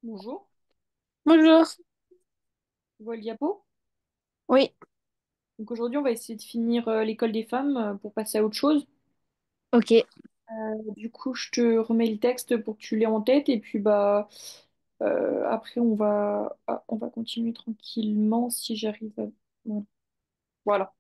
Bonjour, Bonjour. on voit le diapo. Oui, Donc aujourd'hui, on va essayer de finir l'école des femmes pour passer à autre chose. ok, Du coup, je te remets le texte pour que tu l'aies en tête et puis après on va continuer tranquillement si j'arrive à... Voilà. Voilà.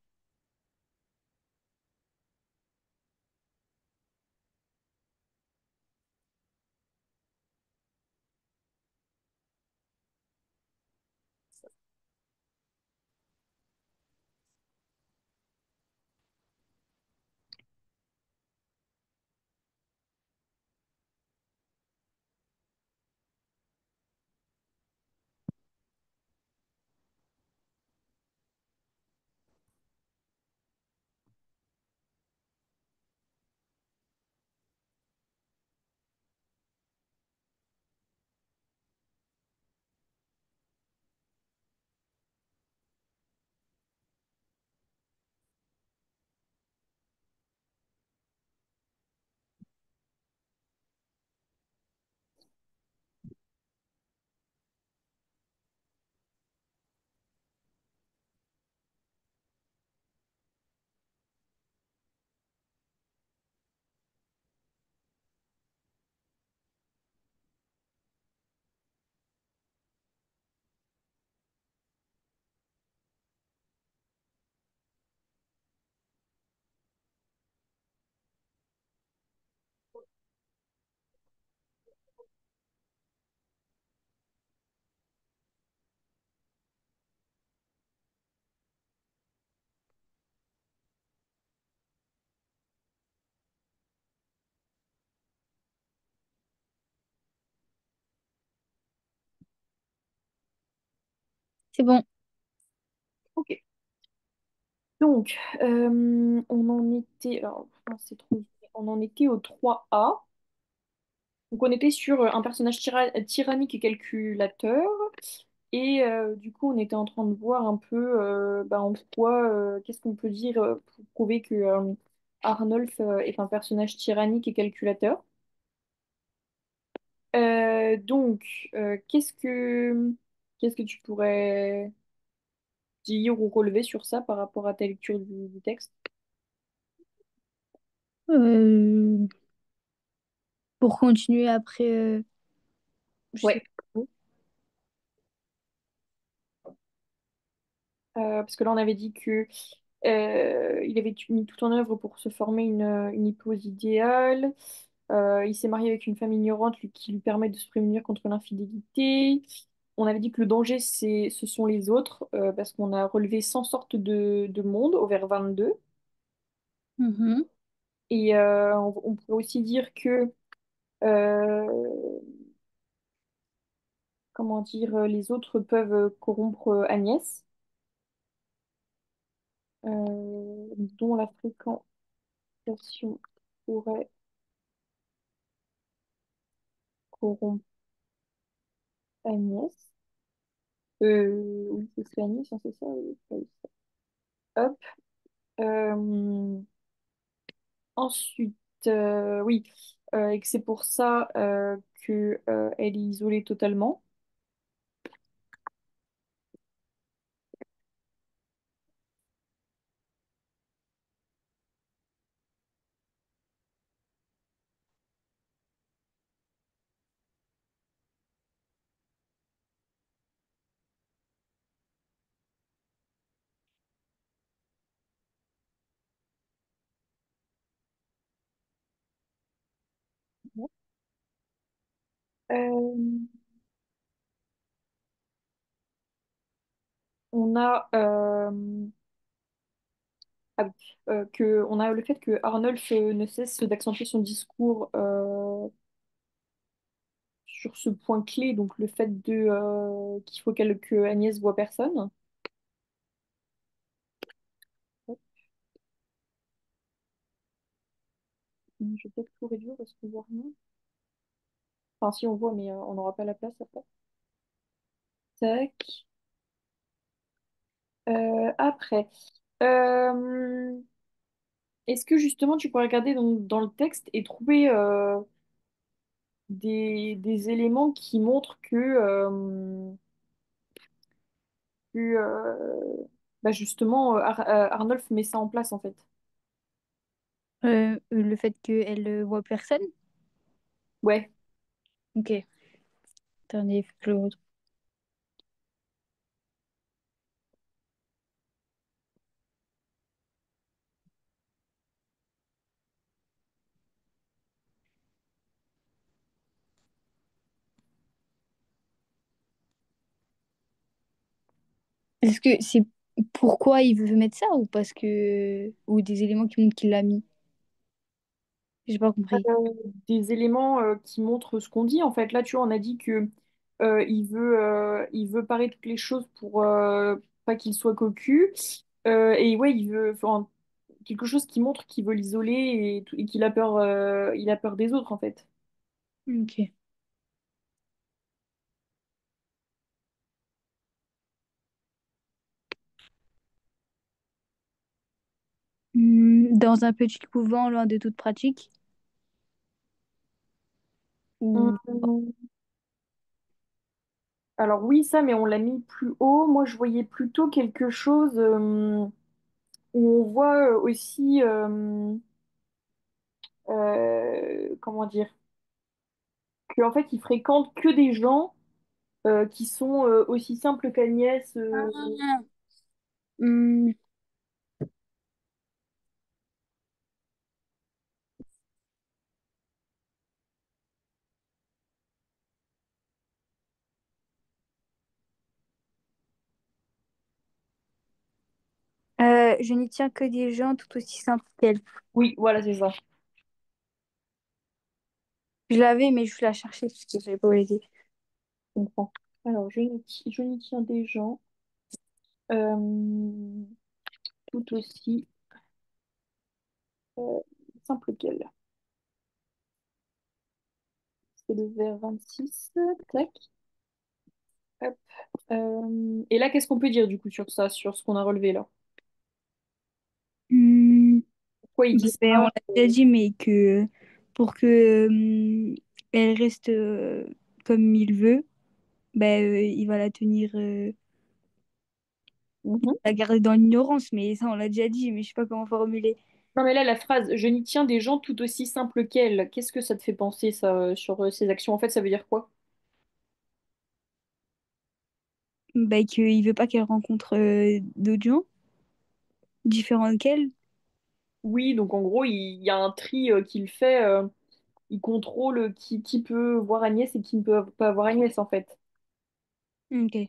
c'est bon. Ok. Donc, on en était... Alors, non, c'est trop... On en était au 3A. Donc on était sur un personnage tyrannique et calculateur. Et du coup, on était en train de voir un peu en quoi, qu'est-ce qu'on peut dire pour prouver que Arnolphe est un personnage tyrannique et calculateur. Qu'est-ce que tu pourrais dire ou relever sur ça par rapport à ta lecture du texte? Euh, pour continuer après, je sais Ouais. pas trop. Parce que là, on avait dit que il avait mis tout en œuvre pour se former une épouse idéale. Il s'est marié avec une femme ignorante qui lui permet de se prémunir contre l'infidélité. On avait dit que le danger, ce sont les autres, parce qu'on a relevé 100 sortes de monde au vers 22. Mhm. Et on pourrait aussi dire que, euh, comment dire, les autres peuvent corrompre Agnès, dont la fréquentation pourrait corrompre Agnès. Oui, c'est Agnès, hein, c'est ça, oui, oui. Hop. Euh, ensuite, oui, et que c'est pour ça que elle est isolée totalement. Euh, on a on a le fait que Arnulf ne cesse d'accentuer son discours sur ce point clé, donc le fait qu'il faut que Agnès voit personne. Hop, je vais peut-être tout réduire parce qu'on voit rien. Enfin, si on voit, mais on n'aura pas la place après. Tac. Après. Euh, Est-ce que justement tu pourrais regarder dans le texte et trouver des éléments qui montrent que bah justement, Arnolphe met ça en place, en fait. Le fait qu'elle voit personne. Ouais. Ok. Attendez, faut que je le retrouve. Est-ce que c'est pourquoi il veut mettre ça ou parce que ou des éléments qui montrent qu'il l'a mis? J'ai pas compris. Des éléments qui montrent ce qu'on dit. En fait, là, tu vois, on a dit que il veut parer toutes les choses pour pas qu'il soit cocu. Et ouais, il veut enfin, quelque chose qui montre qu'il veut l'isoler et qu'il a peur, il a peur des autres, en fait. Ok. Dans un petit couvent loin de toute pratique ou Hum, Alors oui, ça, mais on l'a mis plus haut. Moi, je voyais plutôt quelque chose où on voit aussi, comment dire, qu'en fait, il fréquente que des gens qui sont aussi simples qu'Agnès. Ah. Hmm, je n'y tiens que des gens tout aussi simples qu'elle. Oui, voilà, c'est ça. Je l'avais, mais je la cherchais parce que j'avais pas oublié. Je comprends. Alors, je n'y tiens des gens euh, tout aussi euh, simples qu'elle. C'est le vers 26. Tac. Hop. Et là, qu'est-ce qu'on peut dire du coup sur ça, sur ce qu'on a relevé là? Hmm, Pourquoi il dit ben, on ça? l'a déjà dit, mais que pour que elle reste comme il veut, ben, il va la tenir, Mhm. la garder dans l'ignorance. Mais ça, on l'a déjà dit, mais je sais pas comment formuler. Non, mais là, la phrase je n'y tiens des gens tout aussi simples qu'elle, qu'est-ce que ça te fait penser ça sur ces actions? En fait, ça veut dire quoi? Ben, qu'il veut pas qu'elle rencontre d'autres gens différents qu'elle. Oui, donc en gros, il y a un tri qu'il fait. Il contrôle qui peut voir Agnès et qui ne peut pas voir Agnès, en fait. Ok.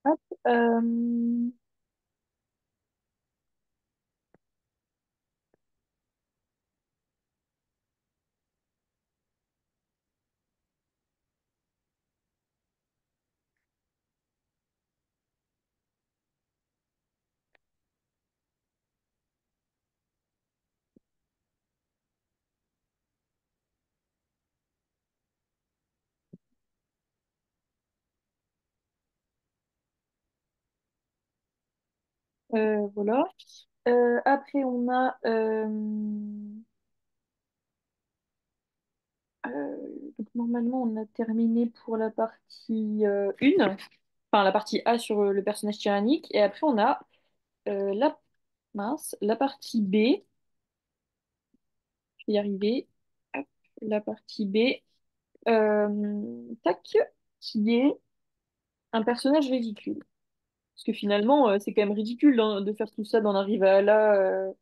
Hop, euh, voilà. Après, on a donc normalement, on a terminé pour la partie 1, enfin la partie A sur le personnage tyrannique, et après on a la mince, la partie B, je vais y arriver. Hop, la partie B, tac, qui est un personnage ridicule. Parce que finalement, c'est quand même ridicule de faire tout ça, d'en arriver à là.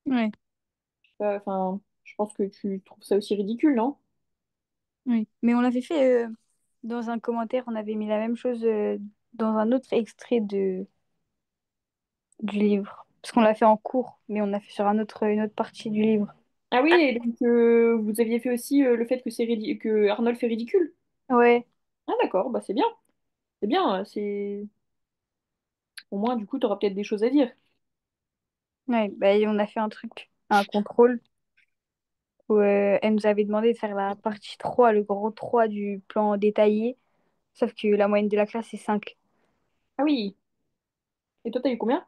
Ouais, Enfin, je pense que tu trouves ça aussi ridicule, non? oui. Mais on l'avait fait dans un commentaire, on avait mis la même chose dans un autre extrait du livre. Parce qu'on l'a fait en cours, mais on a fait sur une autre partie du livre. Ah oui, et donc vous aviez fait aussi le fait que que Arnold fait ridicule. Ouais, Ah d'accord, bah c'est bien. C'est bien, au moins du coup, tu auras peut-être des choses à dire. Ouais, bah, on a fait un truc, un contrôle, où elle nous avait demandé de faire la partie 3 le grand 3 du plan détaillé, sauf que la moyenne de la classe est 5. Ah oui, et toi, t'as eu combien?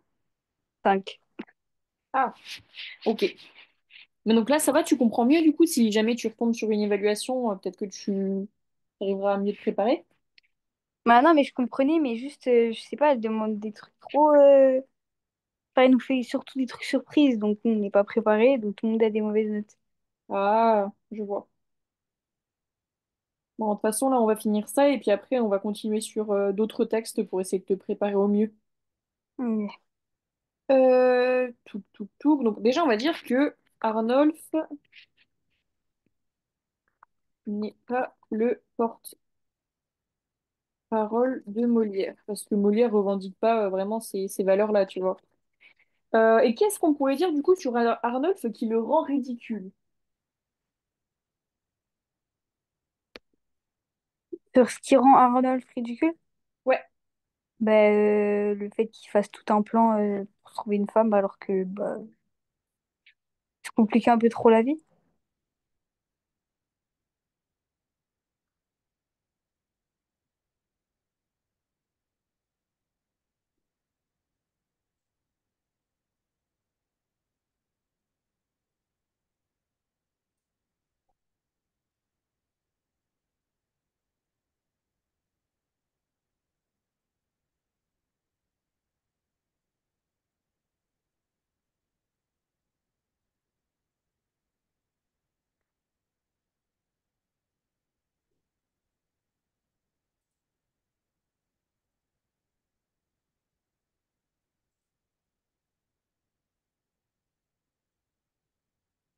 5. Ah, ok. Mais donc là, ça va, tu comprends mieux du coup, si jamais tu retombes sur une évaluation, peut-être que tu arriveras à mieux te préparer. Bah non, mais je comprenais, mais juste, je sais pas, elle demande des trucs trop. Enfin, elle nous fait surtout des trucs surprises, donc nous, on n'est pas préparé, donc tout le monde a des mauvaises notes. Ah, je vois. Bon, de toute façon, là, on va finir ça et puis après, on va continuer sur d'autres textes pour essayer de te préparer au mieux. Ouais. Tout. Donc déjà, on va dire que Arnolphe n'est pas le porte-parole de Molière, parce que Molière revendique pas vraiment ces valeurs-là, tu vois. Et qu'est-ce qu'on pourrait dire du coup sur Arnolphe qui le rend ridicule? Sur ce qui rend Arnold ridicule, Ouais. bah, le fait qu'il fasse tout un plan pour trouver une femme alors que bah, c'est compliqué un peu trop la vie.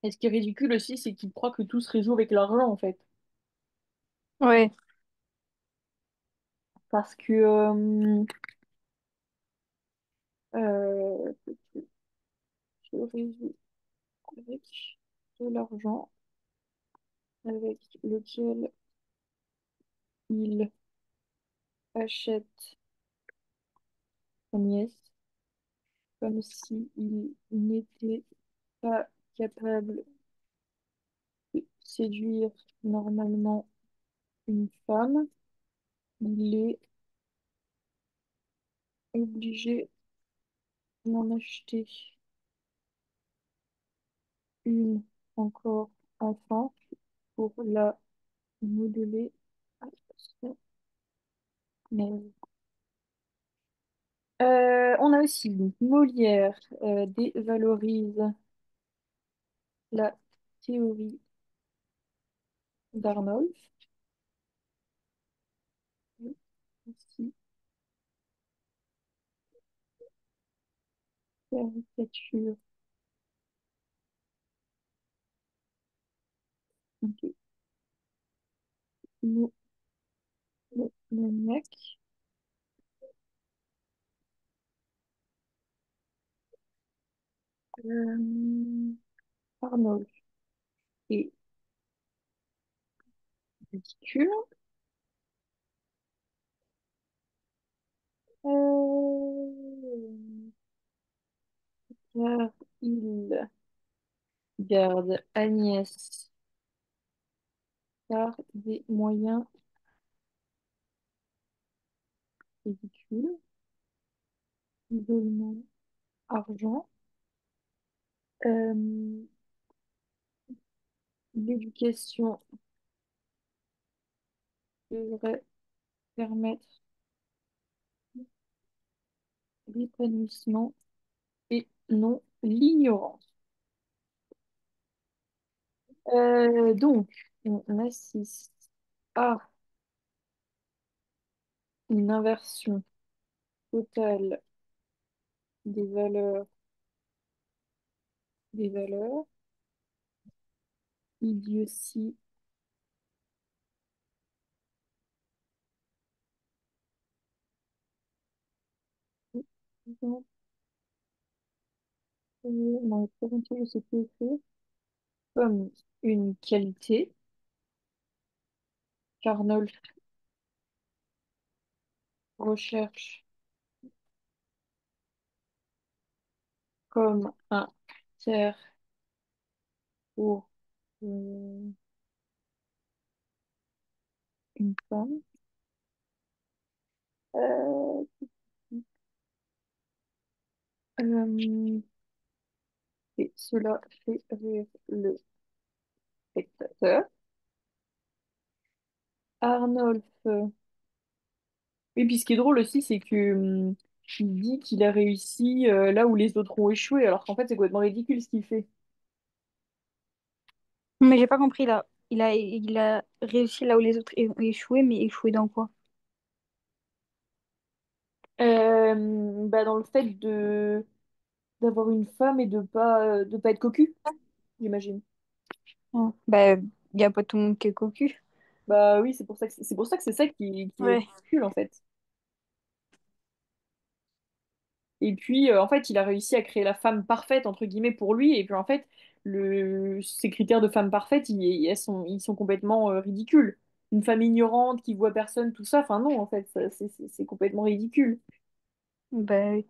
Et ce qui est ridicule aussi, c'est qu'il croit que tout se résout avec l'argent, en fait. Ouais. Parce que tout se résout avec de l'argent avec lequel il achète Agnès, comme si il n'était pas capable de séduire normalement une femme. Il est obligé d'en acheter une encore enfant pour la modeler à son aise. On a aussi Molière dévalorise la théorie d'Arnolphe. Aussi, caricature de monomaniaque. Euh, Arnolphe est ridicule. Car il garde Agnès par des moyens ridicules, isolement, argent. Euh, L'éducation devrait permettre l'épanouissement et non l'ignorance. Donc, on assiste à une inversion totale des valeurs, idiotie, non, le prévention, je sais plus écrire, comme une qualité, qu'Arnold recherche comme un critère pour une femme. Euh, euh, et cela fait rire le spectateur. Arnolphe. Et puis ce qui est drôle aussi, c'est que il dit qu'il a réussi là où les autres ont échoué, alors qu'en fait c'est complètement ridicule ce qu'il fait. Mais j'ai pas compris là. Il a réussi là où les autres ont échoué, mais échoué dans quoi? Bah, dans le fait de d'avoir une femme et de pas être cocu, j'imagine. Ah. Bah, il y a pas tout le monde qui est cocu. Bah oui, c'est pour ça que c'est ça qui est Ouais. ridicule en fait. Et puis en fait, il a réussi à créer la femme parfaite entre guillemets pour lui. Et puis en fait, ces critères de femme parfaite, ils sont complètement ridicules. Une femme ignorante qui voit personne, tout ça. Enfin non, en fait, c'est complètement ridicule. Bah, oui.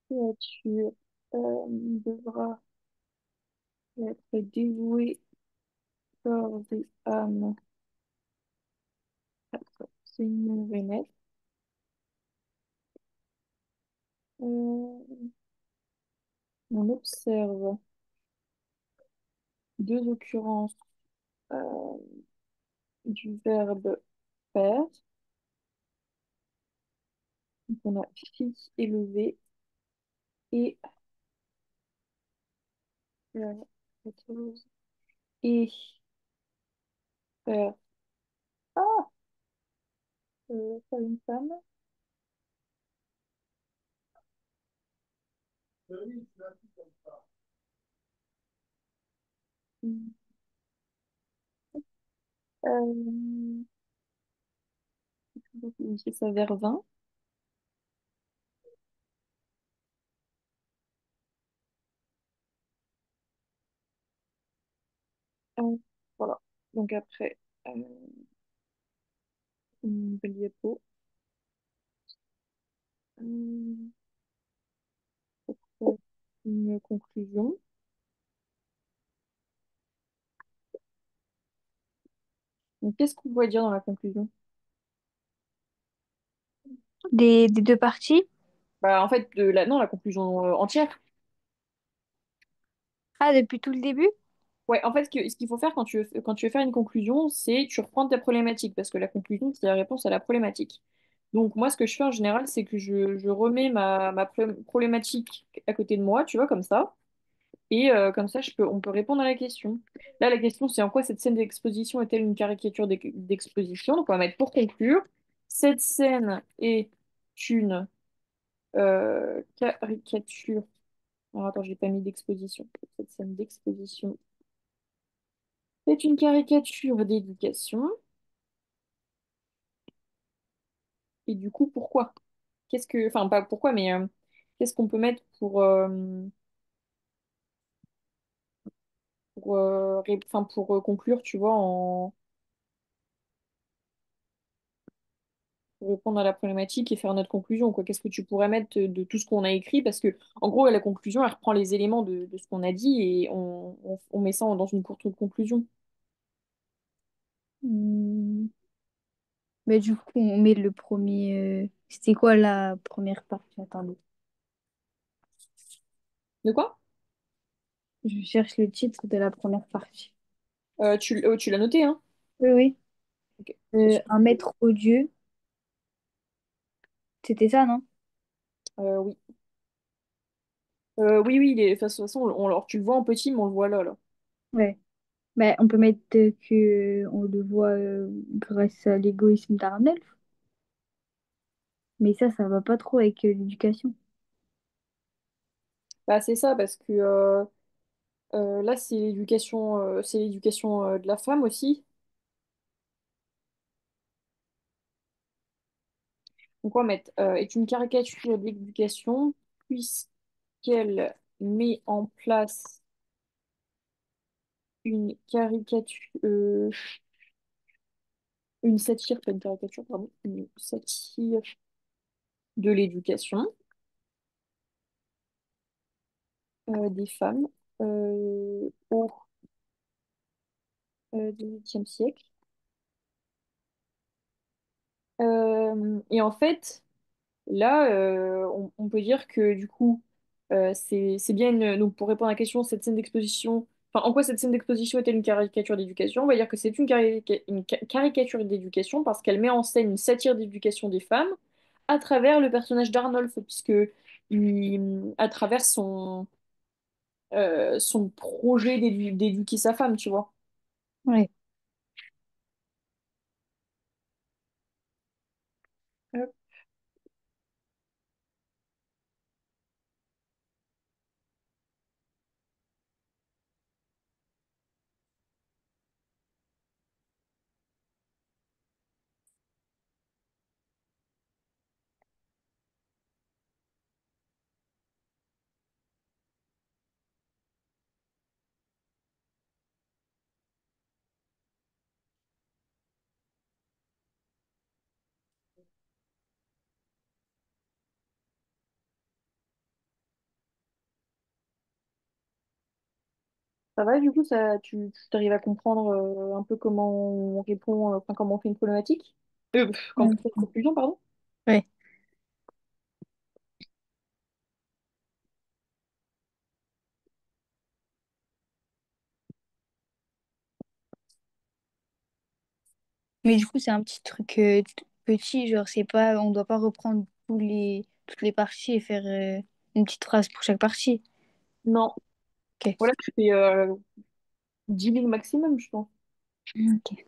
Créature devra être dévouée corps et âme. Attends, c'est une rainette. On observe deux occurrences euh, du verbe faire. Donc, on a fille élevée et euh, autre chose. Et faire faire une femme. Euh, donc, c'est ça vers 20. Voilà. Donc après, une nouvelle diapo. Euh, une conclusion. Donc, qu'est-ce qu'on pourrait dire dans la conclusion? Des deux parties. Bah, en fait, non, la conclusion entière. Ah, depuis tout le début? Ouais, en fait, ce qu'il faut faire quand tu veux faire une conclusion, c'est tu reprends ta problématique, parce que la conclusion, c'est la réponse à la problématique. Donc, moi, ce que je fais en général, c'est que je remets problématique à côté de moi, tu vois, comme ça. Et comme ça, on peut répondre à la question. Là, la question, c'est en quoi cette scène d'exposition est-elle une caricature d'exposition? Donc, on va mettre pour conclure, cette scène est une caricature. Alors, attends, j'ai pas mis d'exposition. Cette scène d'exposition est une caricature d'éducation. Et du coup, pourquoi? Enfin, pas pourquoi, mais qu'est-ce qu'on peut mettre pour conclure, tu vois, pour répondre à la problématique et faire notre conclusion, quoi. Qu'est-ce que tu pourrais mettre de tout ce qu'on a écrit? Parce que, en gros, la conclusion, elle reprend les éléments de ce qu'on a dit et on met ça dans une courte conclusion. Hmm. Mais du coup, on met le premier. C'était quoi la première partie? Attendez. De quoi? Je cherche le titre de la première partie. Tu l'as noté, hein? Oui, oui. Ok, c'est sûr. Un maître odieux. C'était ça, non? Oui. Oui, oui, enfin, de toute façon, alors, tu le vois en petit, mais on le voit là, là. Ouais. Ben, on peut mettre que on le voit grâce à l'égoïsme d'Arnolphe, mais ça va pas trop avec l'éducation. Bah, c'est ça, parce que là, c'est l'éducation de la femme aussi. Donc, on va mettre est une caricature de l'éducation, puisqu'elle met en place une caricature, une satire, pas une caricature, pardon, une satire de l'éducation des femmes au XVIIIe siècle. Et en fait, là, on peut dire que du coup, c'est bien une. Donc, pour répondre à la question, cette scène d'exposition. Enfin, en quoi cette scène d'exposition est-elle une caricature d'éducation? On va dire que c'est une caricature d'éducation parce qu'elle met en scène une satire d'éducation des femmes à travers le personnage d'Arnolphe, puisque à travers son projet d'éduquer sa femme, tu vois. Ouais. Hop. Ça va, du coup, tu arrives à comprendre un peu comment on répond, enfin, comment on fait une problématique? Quand on Mm. fait une conclusion, pardon. Ouais. Mais du coup, c'est un petit truc petit, genre, c'est pas, on doit pas reprendre toutes les parties et faire une petite phrase pour chaque partie. Non. Ok. Voilà, tu fais 10 lignes maximum, je pense. Ok.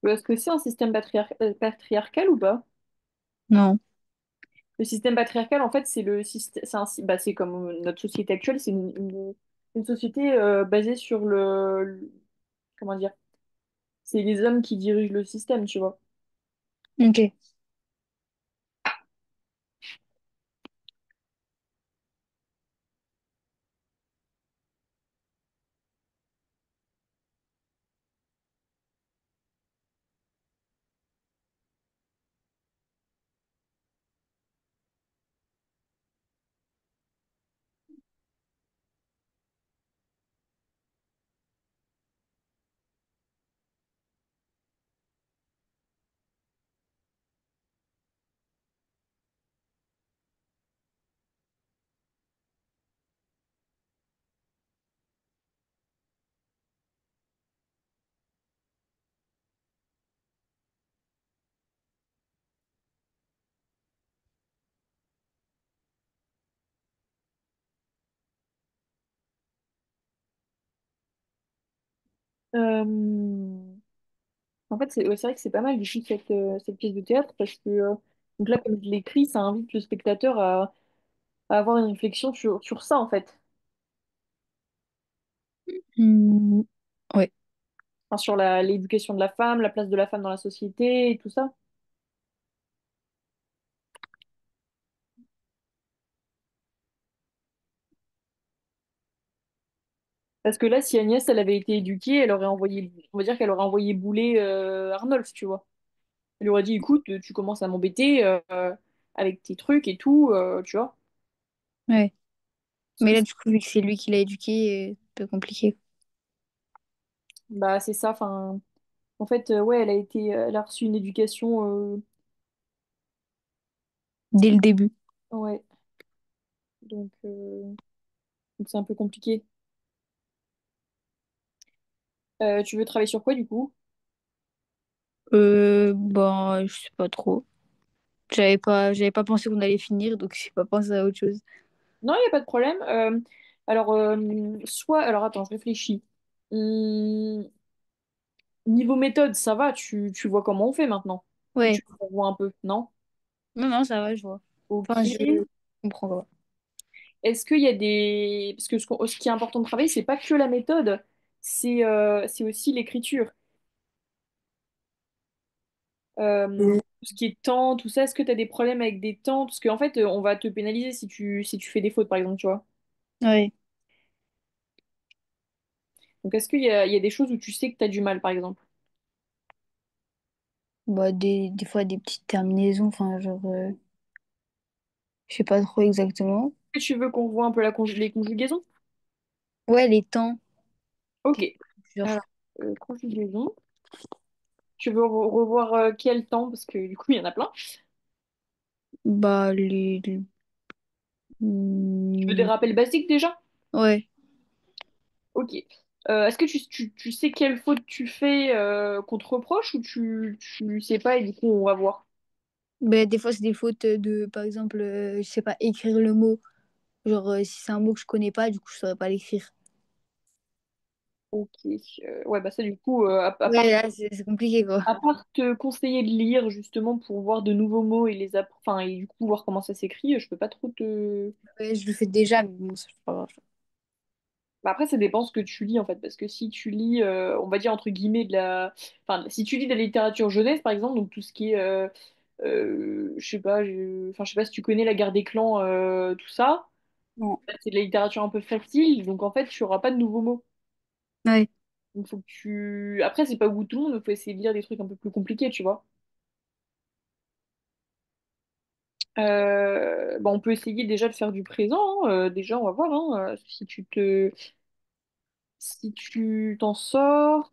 Est-ce que c'est un système patriarcal ou pas? Non. Le système patriarcal, en fait, c'est le système, bah, c'est comme notre société actuelle, c'est une société basée sur comment dire? C'est les hommes qui dirigent le système, tu vois. Ok. Euh, En fait, c'est ouais, c'est vrai que c'est pas mal du coup cette pièce de théâtre parce que donc là, comme je l'écris, ça invite le spectateur à avoir une réflexion sur ça en fait. Hmm. Ouais. Enfin, sur l'éducation de la femme, la place de la femme dans la société et tout ça. Parce que là, si Agnès, elle avait été éduquée, elle aurait envoyé, on va dire qu'elle aurait envoyé bouler Arnolphe, tu vois. Elle lui aurait dit, écoute, tu commences à m'embêter avec tes trucs et tout, tu vois. Ouais. Parce Mais que là, du coup, vu que c'est lui qui l'a éduqué, c'est un peu compliqué. bah, c'est ça, enfin, en fait, ouais, elle a reçu une éducation, Dès le début. ouais, donc c'est un peu compliqué. Tu veux travailler sur quoi du coup? Bon, je sais pas trop. J'avais pas pensé qu'on allait finir, donc j'ai pas pensé à autre chose. Non, il n'y a pas de problème. Alors, alors attends, je réfléchis. Hum, Niveau méthode, ça va, tu vois comment on fait maintenant. Ou Ouais. tu vois un peu, non? Non, non, ça va, je vois. Ok. Enfin, je comprends pas. est-ce qu'il y a des... Parce que ce qui est important de travailler, c'est pas que la méthode, c'est aussi l'écriture. Tout ce qui est temps, tout ça, est-ce que tu as des problèmes avec des temps? Parce qu'en fait, on va te pénaliser si tu fais des fautes, par exemple, tu vois. Ouais. Donc, est-ce qu'il y a des choses où tu sais que tu as du mal, par exemple? Bah, des fois, des petites terminaisons, enfin, genre, je sais pas trop exactement. Est-ce que tu veux qu'on voit un peu les conjugaisons? Ouais, les temps. Ok. Genre, Alors, conjugaison. Tu veux revoir quel temps? Parce que du coup, il y en a plein. bah, Tu veux des hmm, rappels basiques déjà? ouais. Ok. Est-ce que tu sais quelle faute tu fais qu'on te reproche ou tu sais pas et du coup, on va voir. Bah, des fois, c'est des fautes de, par exemple, je sais pas, écrire le mot. Genre, si c'est un mot que je connais pas, du coup, je saurais pas l'écrire. Ok. Ouais, bah ça, du coup, Ouais, là, c'est compliqué, quoi. à part te conseiller de lire justement pour voir de nouveaux mots et enfin, et du coup, voir comment ça s'écrit, je peux pas trop te. Ouais, je le fais déjà, mais bon, ça, c'est pas grave. Bah après, ça dépend ce que tu lis en fait, parce que si tu lis, on va dire entre guillemets enfin, si tu lis de la littérature jeunesse par exemple, donc tout ce qui est, je sais pas, enfin, je sais pas si tu connais La Guerre des Clans, tout ça, Non. c'est de la littérature un peu facile, donc en fait, tu auras pas de nouveaux mots. Ouais. Donc faut que après, c'est pas au goût de tout le monde, il faut essayer de lire des trucs un peu plus compliqués, tu vois. Bah, on peut essayer déjà de faire du présent, hein. Déjà, on va voir hein, si tu t'en sors.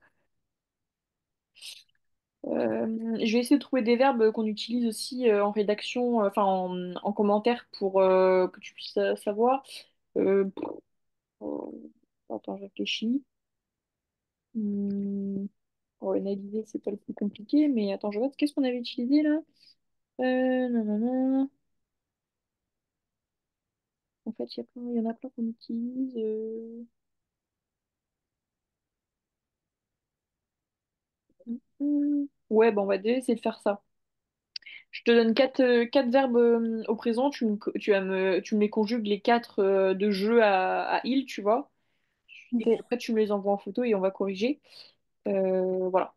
Je vais essayer de trouver des verbes qu'on utilise aussi en rédaction, enfin en commentaire pour que tu puisses savoir. Pff, attends, je réfléchis. Hmm, analyser, c'est pas le plus compliqué, mais attends, je vois, qu'est-ce qu'on avait utilisé là? Nanana. En fait, il y en a plein qu'on utilise. Ouais, bon, on va déjà essayer de faire ça. Je te donne quatre verbes au présent, tu me les conjugues les quatre de jeu à il, tu vois. Et puis Ok. après, tu me les envoies en photo et on va corriger. Voilà.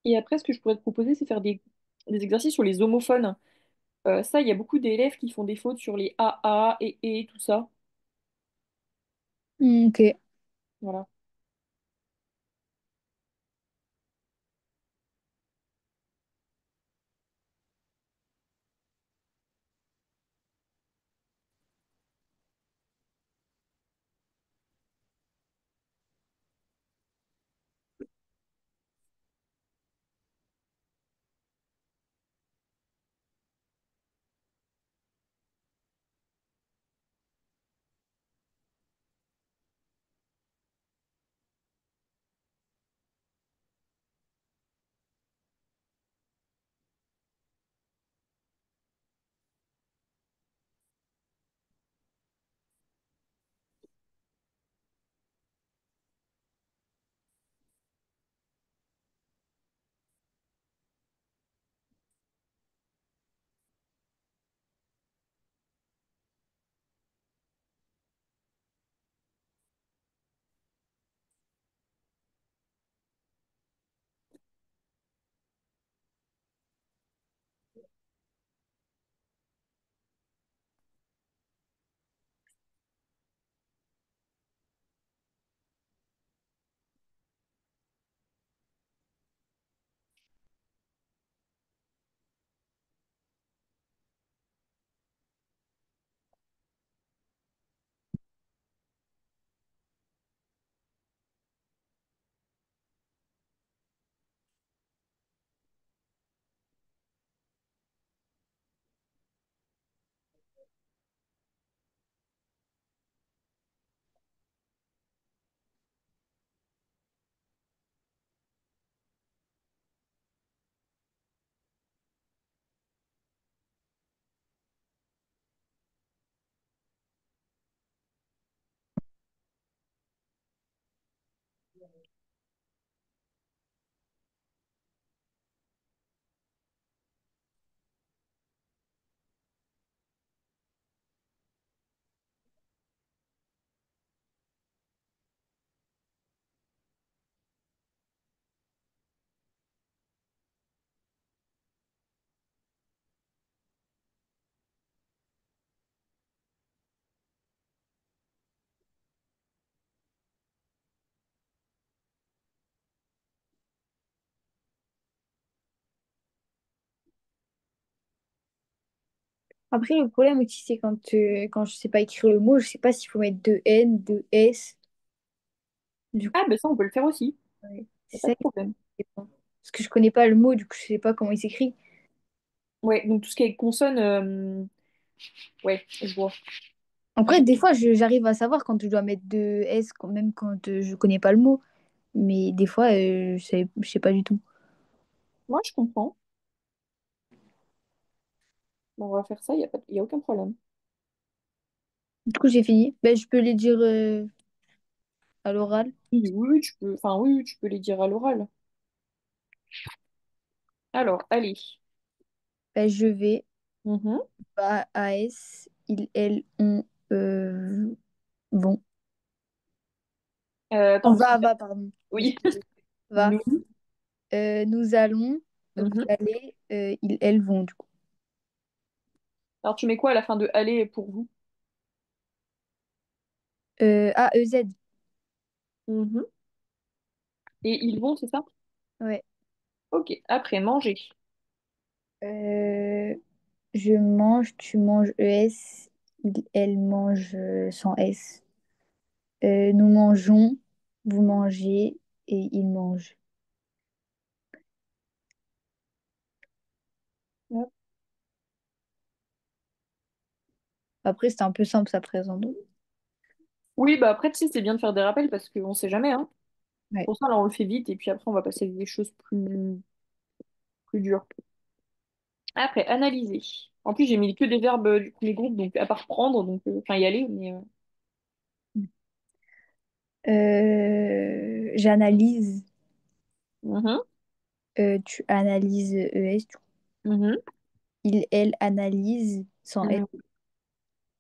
Et après, ce que je pourrais te proposer, c'est faire des exercices sur les homophones. Ça, il y a beaucoup d'élèves qui font des fautes sur les AA et tout ça. Ok. Voilà. Après, le problème aussi, c'est quand je sais pas écrire le mot, je sais pas s'il faut mettre deux N, deux S. Du coup, Ah, ben ça, on peut le faire aussi. ouais, Y a c'est pas ça de qui problème. dépend. Parce que je connais pas le mot, du coup, je sais pas comment il s'écrit. Ouais, donc tout ce qui est consonne, ouais, je vois. Après, des fois, j'arrive à savoir quand je dois mettre deux S, même quand je connais pas le mot. Mais des fois, je sais pas du tout. Moi, je comprends. Bon, on va faire ça, y a aucun problème. Du coup, j'ai fini. Ben, je peux les dire à l'oral. Oui, oui, tu peux, enfin, oui, oui, tu peux les dire à l'oral. Alors, allez. Ben, je vais, Mhm. va, AS, ils, elles, on, vont. On Attends, va, pardon. oui. Va. Nous. Nous allons, vous Mhm. allez, ils, elles vont, du coup. Alors, tu mets quoi à la fin de aller pour vous? EZ. Mhm. Et ils vont, c'est ça? Ouais. Ok. Après, manger. Euh, je mange, tu manges ES, il, elle mange sans S. Nous mangeons, vous mangez et ils mangent. Hop. Après, c'est un peu simple, ça présente. Oui, bah après, tu sais, c'est bien de faire des rappels parce qu'on sait jamais, hein. Ouais. Pour ça, là, on le fait vite et puis après, on va passer à des choses plus dures. Après, analyser. En plus, j'ai mis que des verbes du premier groupe, donc à part prendre, donc enfin y aller, mais J'analyse, mhm, tu analyses ES, mhm, il, elle analyse sans S. mhm,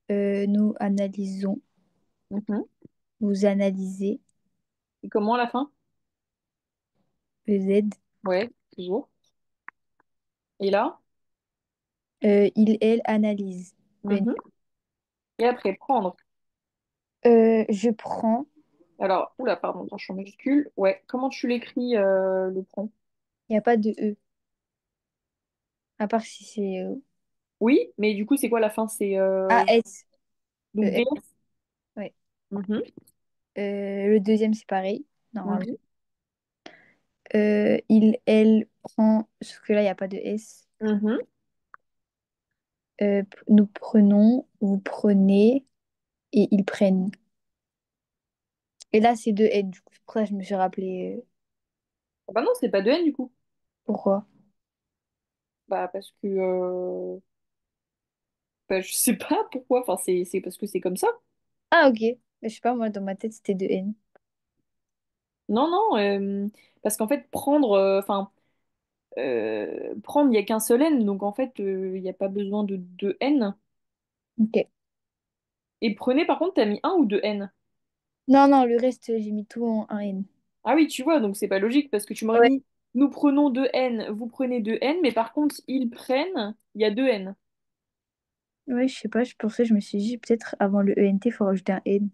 Nous analysons, mhm. vous analysez Et comment à la fin? EZ. Ouais. toujours. Et là? Il, elle, analyse. EN. Mhm. Et après, prendre. Je prends. Alors, oula, pardon, attends, je suis en majuscule. Ouais, comment tu l'écris, le prend? Il n'y a pas de E. À part si c'est Oui, mais du coup, c'est quoi la fin? C'est AS. donc ES. DS. Ouais. Mhm. Le deuxième, c'est pareil, normalement. Mhm. Il, elle prend. Parce que là, il n'y a pas de S. Mhm. Nous prenons, vous prenez et ils prennent. Et là, c'est deux N. Du coup, c'est pour ça que je me suis rappelé Ah bah non, c'est pas de N du coup. pourquoi. Bah parce que bah, je sais pas pourquoi. Enfin, c'est parce que c'est comme ça. Ah, ok. Je sais pas, moi, dans ma tête, c'était deux N. Non, non, parce qu'en fait, prendre, prendre, il n'y a qu'un seul N, donc en fait, il n'y a pas besoin de N. Ok. Et prenez, par contre, t'as mis un ou deux N. Non, non, le reste, j'ai mis tout en un N. Ah oui, tu vois, donc c'est pas logique, parce que tu m'aurais Ouais. mis, nous prenons deux N, vous prenez deux N, mais par contre, ils prennent, il y a deux N. Ouais, je sais pas, je pensais, je me suis dit, peut-être avant le ENT, il faut rajouter un N.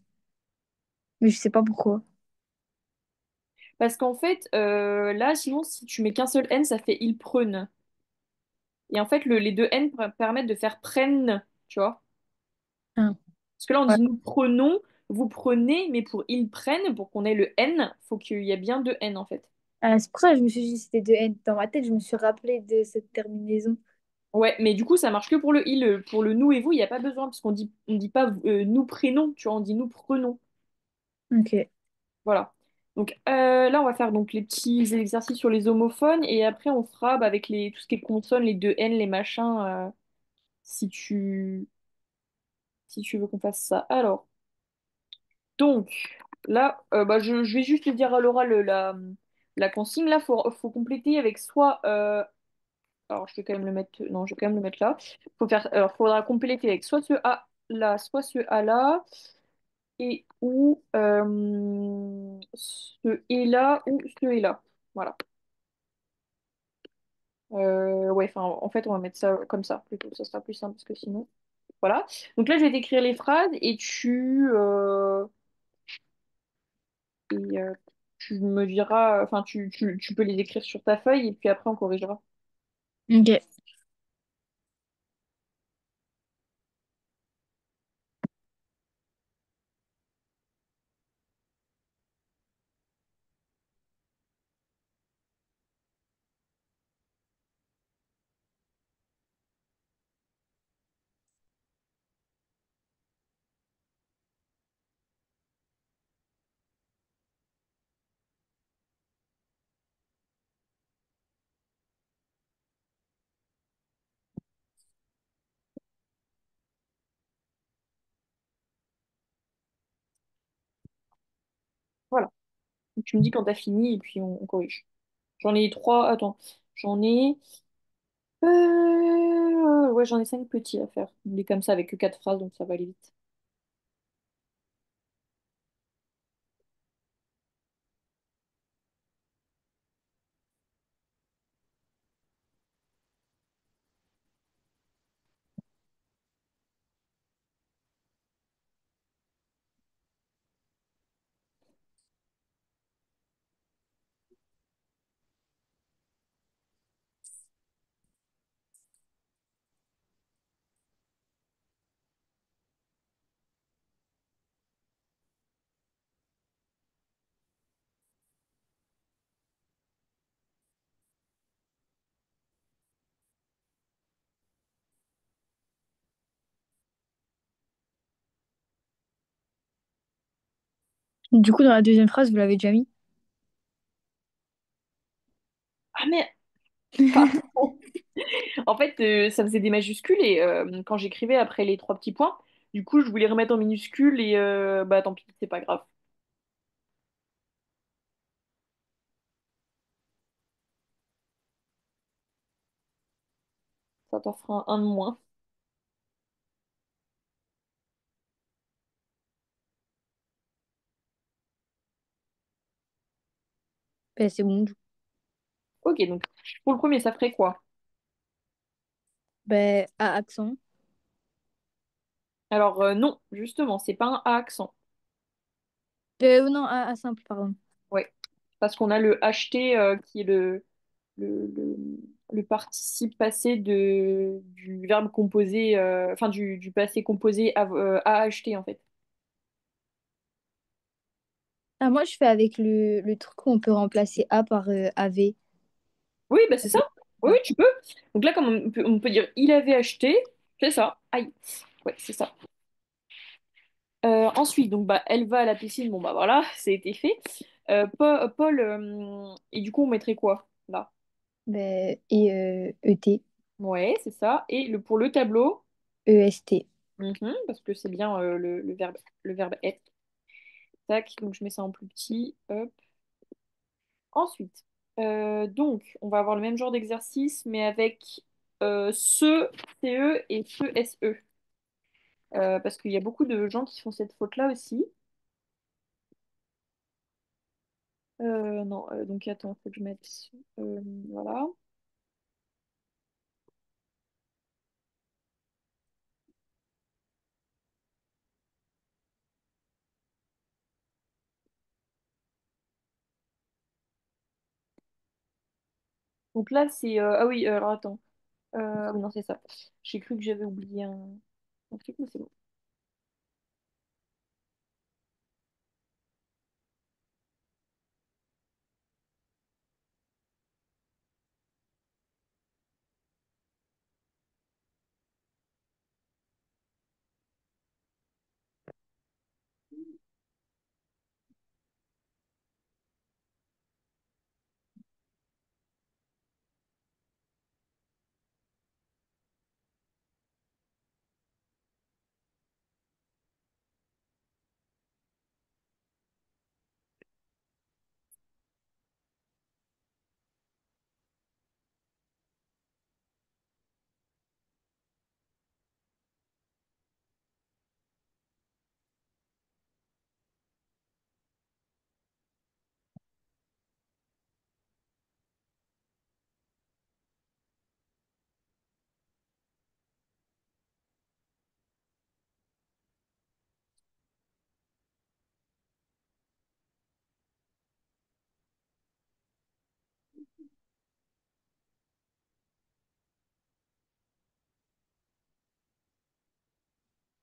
Mais je sais pas pourquoi. Parce qu'en fait, là, sinon, si tu mets qu'un seul N, ça fait ils prennent. Et en fait, les deux N permettent de faire prennent, tu vois. Ah, Parce que là, on ouais. dit nous prenons, vous prenez, mais pour ils prennent, pour qu'on ait le N, faut qu'il y ait bien deux N en fait. Ah, c'est pour ça que je me suis dit, c'était deux N. Dans ma tête, je me suis rappelé de cette terminaison. Ouais, mais du coup, ça marche que pour le il. Pour le nous et vous, il n'y a pas besoin, parce on dit pas nous prénom, tu vois, on dit nous prenons. Ok. Voilà. Donc là, on va faire donc les petits exercices sur les homophones, et après, on fera bah, avec tout ce qui est consonnes, les deux N, les machins, si si tu veux qu'on fasse ça. Alors, donc, là, bah, je vais juste te dire à l'oral la consigne. Là, faut compléter avec soit. Alors, je vais quand même le mettre. Non, je vais quand même le mettre là. Alors, faudra compléter avec soit ce A là, soit ce A là, et ou ce et là, ou ce et là. Voilà. Ouais, enfin, en fait, on va mettre ça comme ça plutôt. Ça sera plus simple parce que sinon. Voilà. Donc là, je vais t'écrire les phrases et et, tu me diras, enfin, tu peux les écrire sur ta feuille et puis après on corrigera. Ok. Voilà. Donc, tu me dis quand t'as fini et puis on corrige. J'en ai trois. Attends. J'en ai. Ouais, j'en ai cinq petits à faire. On est comme ça avec que quatre phrases, donc ça va aller vite. Du coup, dans la deuxième phrase, vous l'avez déjà mis? Ah mais pardon. En fait, ça faisait des majuscules et quand j'écrivais après les trois petits points, du coup, je voulais remettre en minuscules et bah tant pis, c'est pas grave. Ça t'en fera un de moins. Ben, c'est bon. Ok, donc pour le premier, ça ferait quoi? Ben, à accent. Alors non, justement, c'est pas un A accent. Non, à simple, pardon. Ouais, parce qu'on a le acheté qui est le, le, le participe passé du verbe composé, enfin du passé composé à acheter en fait. Ah, moi, je fais avec le truc où on peut remplacer A par AV. Oui, bah c'est ça. Oui, oui, tu peux. Donc là, comme on peut dire il avait acheté, c'est ça. Aïe. Ouais, c'est ça. Ensuite, donc bah elle va à la piscine, bon bah voilà, c'est été fait. Paul, et du coup on mettrait quoi là? Ben, et ET, Ouais, c'est ça. Et pour le tableau, EST. parce que c'est bien le verbe être. Tac, donc je mets ça en plus petit. Hop. Ensuite, donc, on va avoir le même genre d'exercice, mais avec CE et SE. Parce qu'il y a beaucoup de gens qui font cette faute-là aussi. Non, donc attends, faut que je mette. Voilà. Donc là, c'est. Ah oui, alors attends. Ah oui, non, c'est ça. J'ai cru que j'avais oublié un truc, mais c'est bon.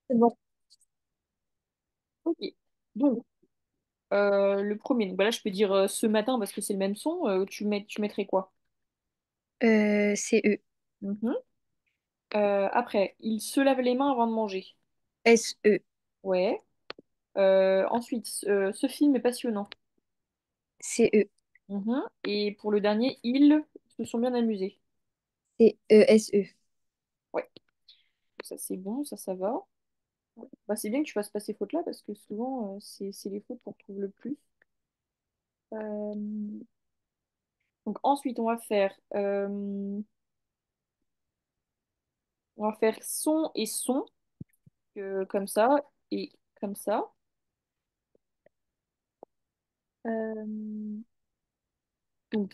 C'est bon. Ok. Donc, le premier, donc bah là, je peux dire ce matin parce que c'est le même son. Tu mettrais quoi? CE. Mhm. Après, il se lave les mains avant de manger. SE. Ouais. Ensuite, ce film est passionnant. CE. Mhm. Et pour le dernier, ils se sont bien amusés. CESE. Ouais. Ça, c'est bon, ça va. Ouais. Bah, c'est bien que tu fasses pas ces fautes-là parce que souvent, c'est les fautes qu'on trouve le plus. Euh, Donc ensuite, on va faire son et son, comme ça, et comme ça. Euh, donc,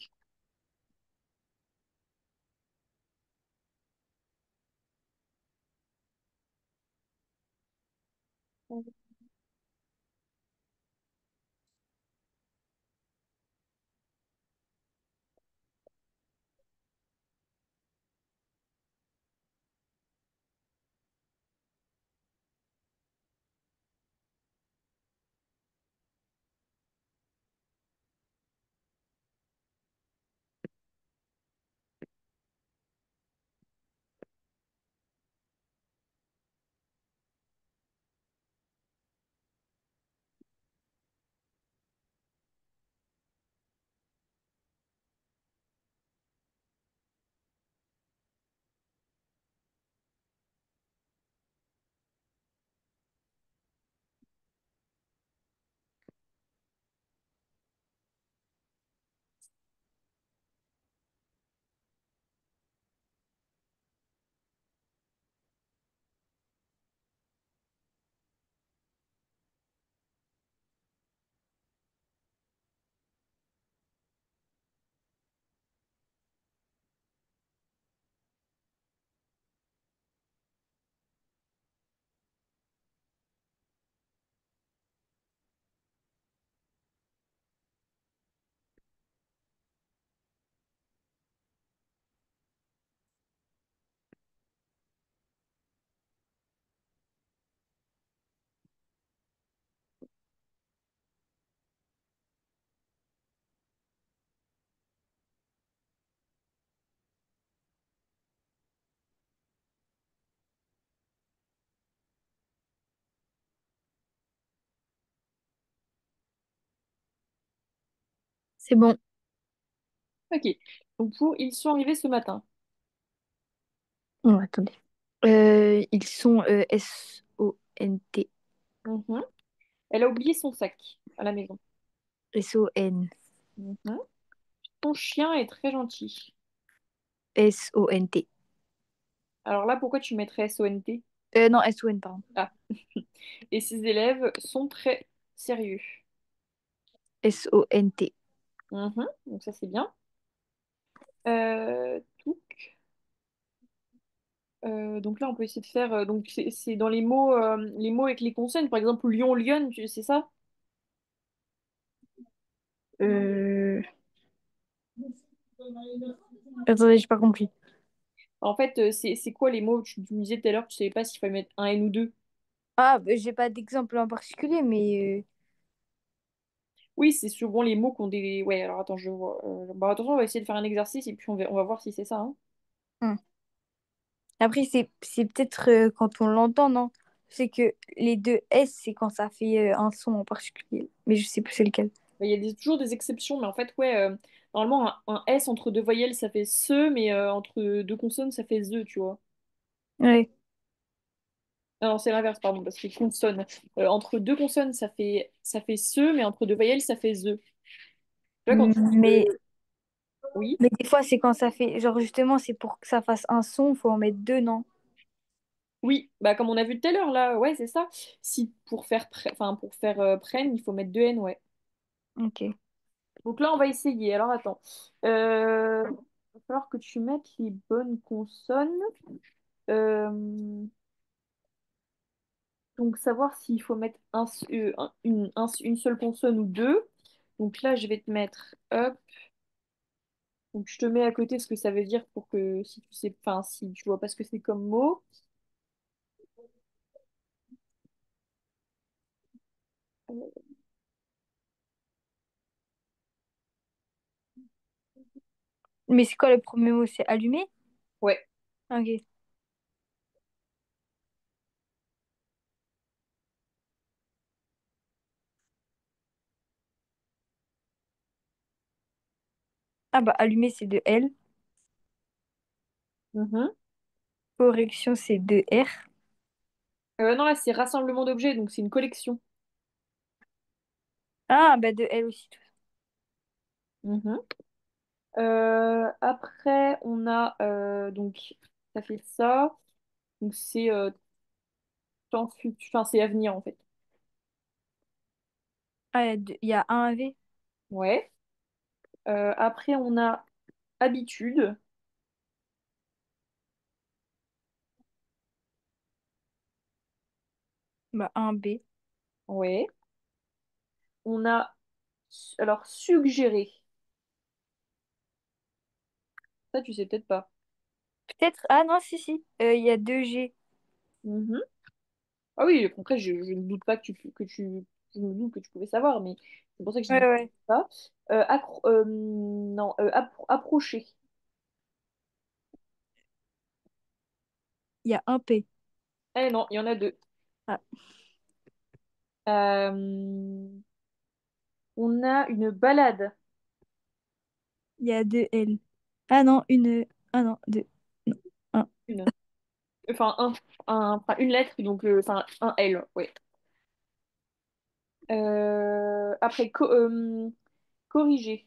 C'est bon. Ok. Donc pour ils sont arrivés ce matin. Oh, attendez. Ils sont S-O-N-T. Mhm. Elle a oublié son sac à la maison. S-O-N. Mhm. Ton chien est très gentil. S-O-N-T. Alors là, pourquoi tu mettrais SONT? Non, S-O-N, pardon. Ah. Et ses élèves sont très sérieux. S-O-N-T. Mhm. Donc ça, c'est bien. Touc. Donc là, on peut essayer de faire. Donc c'est dans les mots avec les consonnes. Par exemple, lion, lionne, c'est ça? Euh... Attendez, j'ai pas compris. En fait, c'est quoi les mots? Tu me disais tout à l'heure, tu savais pas s'il fallait mettre un N ou deux. Ah, bah, j'ai pas d'exemple en particulier, mais Oui, c'est souvent les mots qui ont des. Ouais, alors attends, je vois. Bah, attention, on va essayer de faire un exercice et puis on va voir si c'est ça, hein. hmm. Après, c'est peut-être quand on l'entend, non? C'est que les deux S, c'est quand ça fait un son en particulier. Mais je sais plus c'est lequel. Bah, il y a toujours des exceptions, mais en fait, ouais, normalement, un S entre deux voyelles, ça fait se, mais entre deux consonnes, ça fait ze, tu vois. Ouais. Ah non, c'est l'inverse, pardon, parce que consonne. Entre deux consonnes, ça fait se, mais entre deux voyelles, ça fait ze. Tu vois, quand tu dis, Mais, oui. mais des fois, c'est quand ça fait. Genre, justement, c'est pour que ça fasse un son, faut en mettre deux, non? Oui, bah comme on a vu tout à l'heure, là, ouais, c'est ça. Si pour faire, enfin, pour faire prenne, il faut mettre deux N, ouais. Ok. Donc là, on va essayer. Alors, attends. Il va falloir que tu mettes les bonnes consonnes. Euh, donc, savoir s'il faut mettre une seule consonne ou deux. Donc là, je vais te mettre up. Donc, je te mets à côté ce que ça veut dire pour que si tu sais, enfin, si tu vois pas ce que c'est comme mot. Mais c'est quoi le premier mot? C'est allumé? Ouais. Ok. Ah bah, allumé, c'est de L. Mhm. Correction, c'est de R. Non, là, c'est rassemblement d'objets, donc c'est une collection. Ah, bah, de L aussi. Mhm. Après, on a donc ça fait ça. Donc c'est temps futur, enfin c'est avenir en fait. Ah, il y a un V. Ouais. Après, on a habitude. Bah, un B. Ouais. On a alors suggérer. Ça, tu sais peut-être pas. Peut-être. Ah non, si, si. Il y a deux G. Mhm. Ah oui, après, je ne doute pas je me doute que tu pouvais savoir, mais c'est pour ça que je Ouais, dis ouais. ça. Non, approcher. Il y a un P. Eh non, il y en a deux. Ah, Euh, on a une balade. il y a deux L. Ah non, une. Ah non, deux. Non, un. Une. Enfin, enfin, une lettre, donc enfin, un L, ouais. Après, corriger.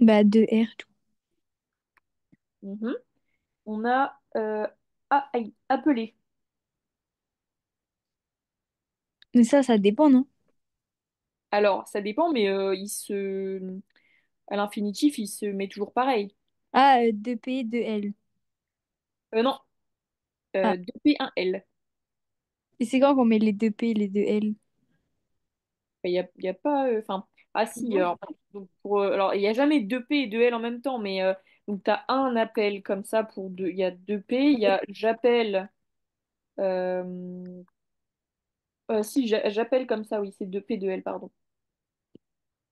Bah, deux R. Tout. Mhm. On a appeler. Mais ça dépend, non? Alors, ça dépend, mais à l'infinitif, il se met toujours pareil. Ah, deux P, deux L. Non, Ah. 2P, un L. Et c'est quand qu'on met les deux P et les deux L? Il y a pas. Enfin, ah si, alors, donc alors, il n'y a jamais deux P et deux L en même temps, mais donc tu as un appel comme ça pour deux. Il y a deux P, il y a j'appelle. euh, si, j'appelle comme ça, oui, c'est deux P, deux L, pardon.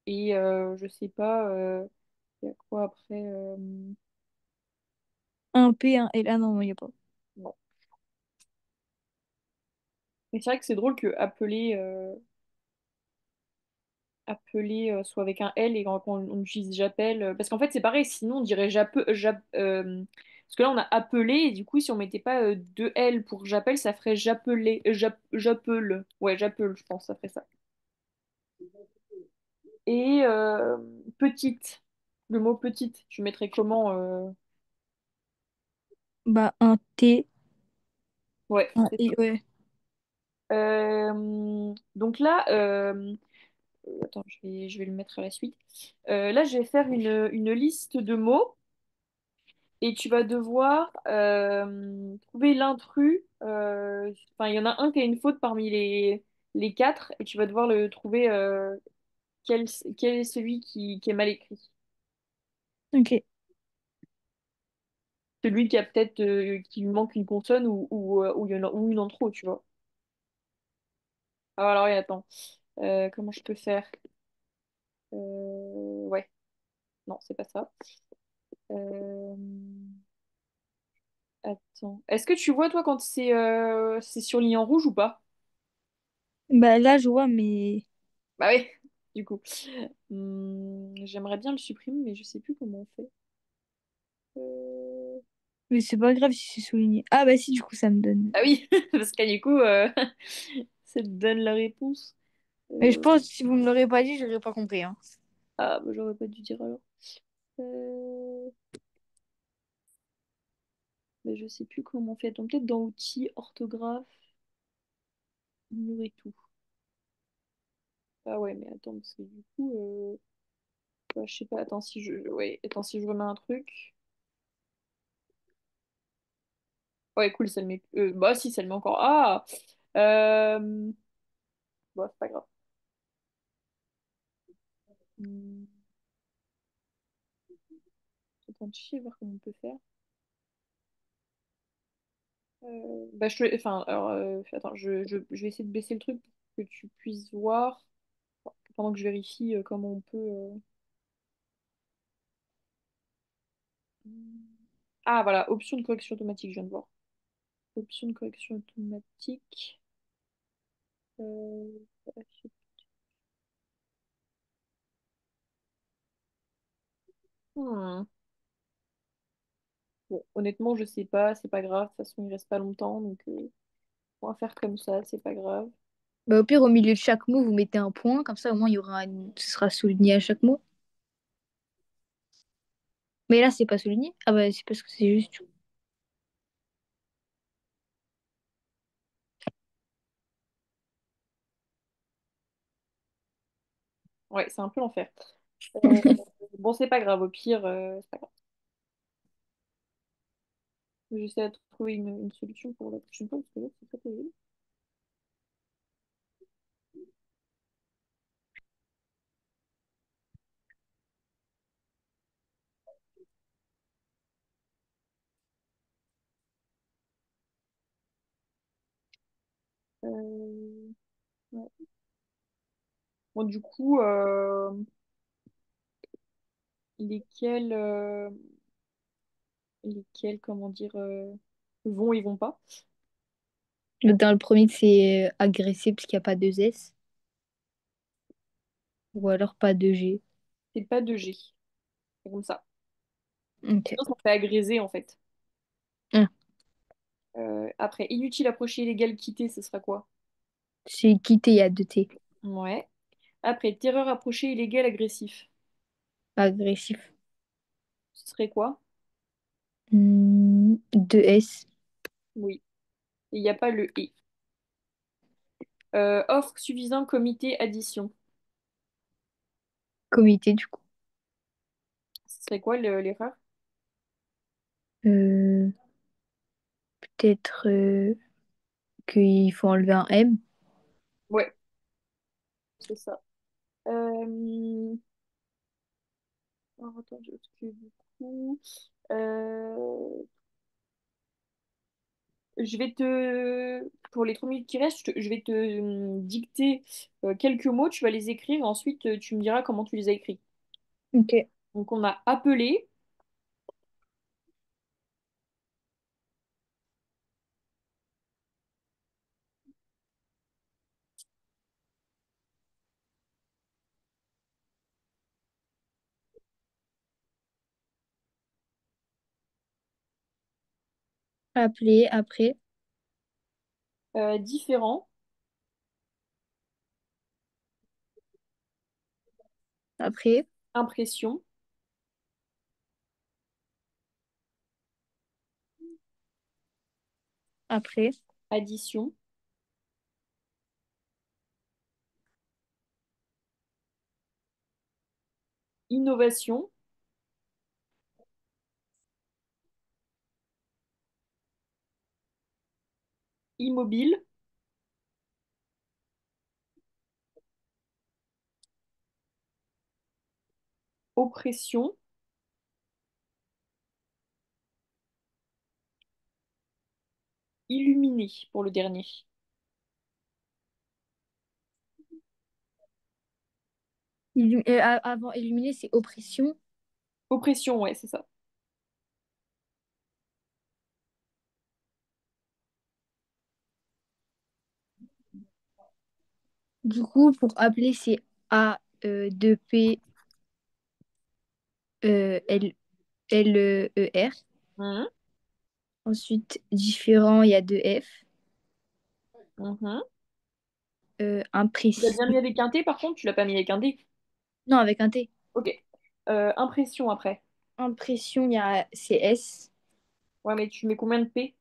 Et je sais pas, il y a quoi après Un P, un L. Ah non, il n'y a pas. bon. Mais c'est vrai que c'est drôle que appeler. appeler, soit avec un L et quand on utilise j'appelle. Parce qu'en fait, c'est pareil, sinon on dirait parce que là, on a appelé et du coup, si on mettait pas deux L pour j'appelle, ça ferait j'appelais, j'appelle. Ouais, j'appelle, je pense, ça ferait ça. Et petite, le mot petite, tu mettrais comment Bah, un T. Ouais, Un c'est I, ça. ouais. Donc là, attends, je vais le mettre à la suite. Là, je vais faire une liste de mots et tu vas devoir trouver l'intrus. Enfin, il y en a un qui a une faute parmi les quatre et tu vas devoir le trouver quel est celui qui est mal écrit. Ok. Celui qui a peut-être qui lui manque une consonne ou il y en a ou une en trop, tu vois. Alors, et attends. Comment je peux faire? Ouais, non, c'est pas ça. Euh, Attends. Est-ce que tu vois, toi, quand c'est surligné en rouge ou pas? Bah, là, je vois, mais... Bah oui, du coup. J'aimerais bien le supprimer, mais je sais plus comment on fait. Euh, Mais c'est pas grave si c'est souligné. Ah, bah si, du coup, ça me donne. Ah oui, parce que du coup, ça te donne la réponse. Mais je Euh, pense que si vous me l'aurez pas dit, j'aurais pas compris, hein. Ah, bah, j'aurais pas dû dire alors. Euh, Mais je sais plus comment on fait. Attends, peut-être dans outils, orthographe, ignorer tout. Ah ouais, mais attends, parce que du coup, ouais, je sais pas. Attends, ouais, attends, si je remets un truc. Ouais, cool, ça le met. Bah si, ça le met encore. Ah! Euh... Bon, c'est pas grave. Hmm, Attends, je vais voir comment on peut faire. Bah, enfin, alors, attends, je vais essayer de baisser le truc pour que tu puisses voir pendant que je vérifie comment on peut. Ah, voilà, option de correction automatique, je viens de voir. Option de correction automatique. Euh, hmm. Bon, honnêtement, je sais pas, c'est pas grave. De toute façon, il reste pas longtemps, donc on va faire comme ça, c'est pas grave. Bah, au pire, au milieu de chaque mot, vous mettez un point, comme ça, au moins, il y aura ce sera souligné à chaque mot. Mais là, c'est pas souligné. Ah bah, c'est parce que c'est juste. Ouais, c'est un peu l'enfer. Euh, bon, c'est pas grave, au pire, c'est pas grave. J'essaie de trouver une solution pour la prochaine fois, parce que là, c'est très terrible. Euh, ouais. Bon, du coup, lesquels, comment dire, vont et vont pas? Dans le premier, c'est agressé parce qu'il n'y a pas deux S. Ou alors pas deux G. C'est pas de G. C'est comme ça. Ok. Sinon, ça fait agréger, en fait. Ah, Après, inutile, approcher, illégal, quitter, ce sera quoi? c'est quitté, il y a deux T. Ouais. Après, terreur, approcher, illégal, agressif. Agressif. Ce serait quoi? Deux S. Oui. Il n'y a pas le et. Offre suffisant, comité, addition. Comité, du coup. Ce serait quoi l'erreur? Euh, peut-être qu'il faut enlever un M. Ouais, c'est ça. Euh, alors, attends, parce que du coup, euh, pour les 3 minutes qui restent, je vais te dicter quelques mots, tu vas les écrire, et ensuite tu me diras comment tu les as écrits. Ok. Donc on a appelé, Appeler, après, Différent, après, impression, après, addition, innovation, immobile, oppression, illuminé pour le dernier. avant éliminer, c'est oppression. Oppression, ouais, c'est ça. Du coup, pour appeler, c'est A, 2P, L, L, E, R. Mhm, Ensuite, différent, il y a deux F. mhm. Tu l'as Imprécis. bien mis avec un T, par contre, tu l'as pas mis avec un D. Non, avec un T. Ok. Impression après. Impression, il y a CS, Ouais, mais tu mets combien de P?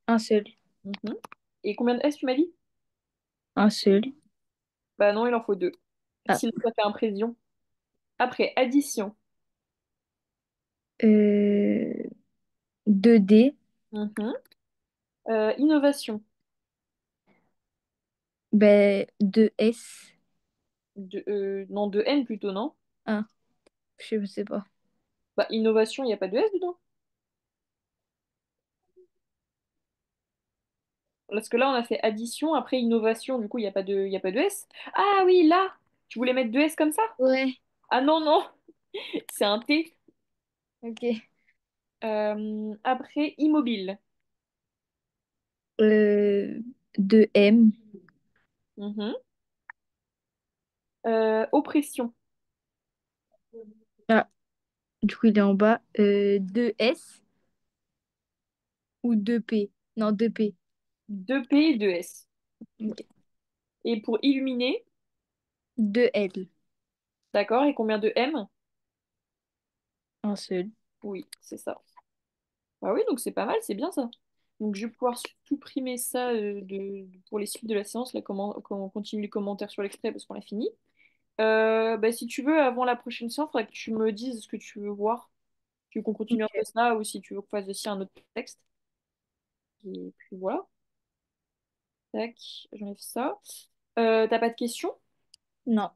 un seul. Mhm. Et combien de S tu m'as dit? Un seul. Bah non, il en faut deux. Ah. Sinon, ça fait impression. Après, addition. Euh, 2D, Mhm. Innovation. ben, 2S, Non, de N plutôt, non? un. Je sais pas. Bah, innovation, il n'y a pas de S dedans. Parce que là, on a fait addition, après innovation, du coup, il y a pas de S. Ah oui, là! Tu voulais mettre deux S comme ça? Ouais. Ah non, non, c'est un T. Ok. Après, immobile. 2M. Mhm. Oppression. Ah, du coup, il est en bas. 2S ou 2P. Non, 2P. Deux P, deux S. Ok. Et pour illuminer, 2L. d'accord, et combien de M? Un seul. Oui, c'est ça. Ah oui, donc c'est pas mal, c'est bien ça. Donc je vais pouvoir supprimer ça pour les suites de la séance, là, comment on continue les commentaires sur l'extrait parce qu'on l'a fini. Bah, si tu veux, avant la prochaine séance, il faudrait que tu me dises ce que tu veux voir. Tu veux qu'on continue un peu Ok. ça ou si tu veux qu'on fasse aussi un autre texte. Et puis voilà. Tac, j'enlève ça. T'as pas de questions? Non.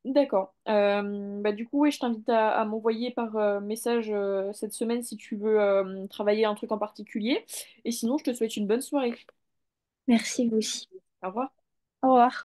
D'accord. Bah, du coup, ouais, je t'invite à m'envoyer par message cette semaine si tu veux travailler un truc en particulier. Et sinon, je te souhaite une bonne soirée. Merci, vous aussi. Au revoir. Au revoir.